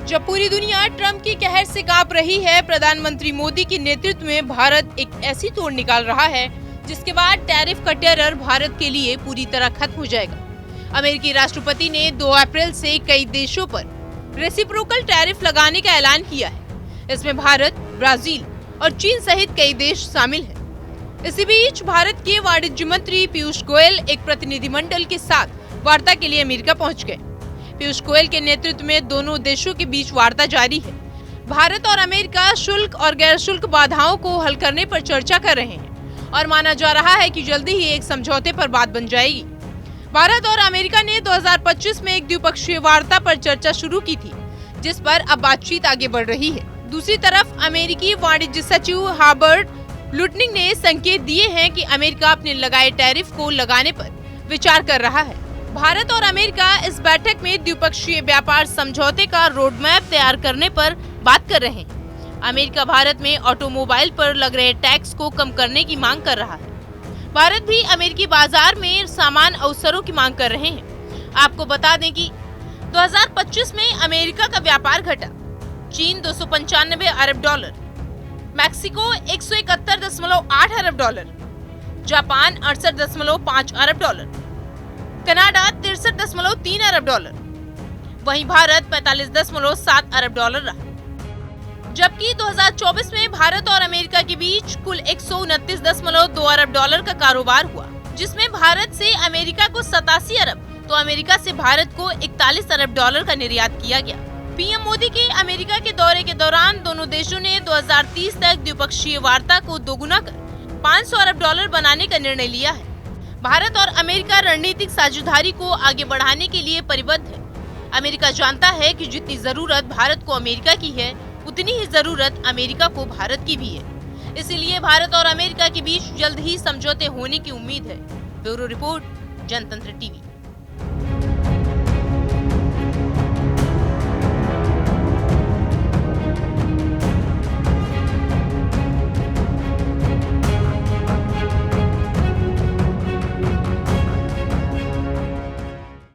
जब पूरी दुनिया ट्रंप की कहर से कांप रही है, प्रधानमंत्री मोदी के नेतृत्व में भारत एक ऐसी तोड़ निकाल रहा है जिसके बाद टैरिफ का टेरर भारत के लिए पूरी तरह खत्म हो जाएगा। अमेरिकी राष्ट्रपति ने 2 अप्रैल से कई देशों पर रेसिप्रोकल टैरिफ लगाने का ऐलान किया है। इसमें भारत, ब्राजील और चीन सहित कई देश शामिल हैं। इसी बीच भारत के वाणिज्य मंत्री पीयूष गोयल एक प्रतिनिधिमंडल के साथ वार्ता के लिए अमेरिका पहुंच गए। पीयूष गोयल के नेतृत्व में दोनों देशों के बीच वार्ता जारी है। भारत और अमेरिका शुल्क और गैर शुल्क बाधाओं को हल करने पर चर्चा कर रहे हैं और माना जा रहा है कि जल्दी ही एक समझौते पर बात बन जाएगी। भारत और अमेरिका ने 2025 में एक द्विपक्षीय वार्ता पर चर्चा शुरू की थी, जिस पर अब बातचीत आगे बढ़ रही है। दूसरी तरफ अमेरिकी वाणिज्य सचिव हर्बर्ट लुटनिक ने संकेत दिए हैं कि अमेरिका अपने लगाए टैरिफ को लगाने पर विचार कर रहा है। भारत और अमेरिका इस बैठक में द्विपक्षीय व्यापार समझौते का रोड मैप तैयार करने पर बात कर रहे हैं। अमेरिका भारत में ऑटोमोबाइल पर लग रहे टैक्स को कम करने की मांग कर रहा है। भारत भी अमेरिकी बाजार में समान अवसरों की मांग कर रहे हैं। आपको बता दें कि 2025 में अमेरिका का व्यापार घटा। चीन $295 अरब, मैक्सिको $171.8 अरब, जापान $68.5 अरब, कनाडा $63.3 अरब, वहीं भारत $45.7 अरब रहा। जबकि 2024 में भारत और अमेरिका के बीच कुल $129.2 अरब का कारोबार हुआ, जिसमें भारत से अमेरिका को 87 अरब तो अमेरिका से भारत को $41 अरब का निर्यात किया गया। पीएम मोदी के अमेरिका के दौरे के दौरान दोनों देशों ने 2030 तक द्विपक्षीय वार्ता को दोगुना कर $500 अरब बनाने का निर्णय लिया है। भारत और अमेरिका रणनीतिक साझेदारी को आगे बढ़ाने के लिए प्रतिबद्ध है। अमेरिका जानता है कि जितनी जरूरत भारत को अमेरिका की है, उतनी ही जरूरत अमेरिका को भारत की भी है। इसीलिए भारत और अमेरिका के बीच जल्द ही समझौते होने की उम्मीद है। ब्यूरो रिपोर्ट, जनतंत्र टीवी।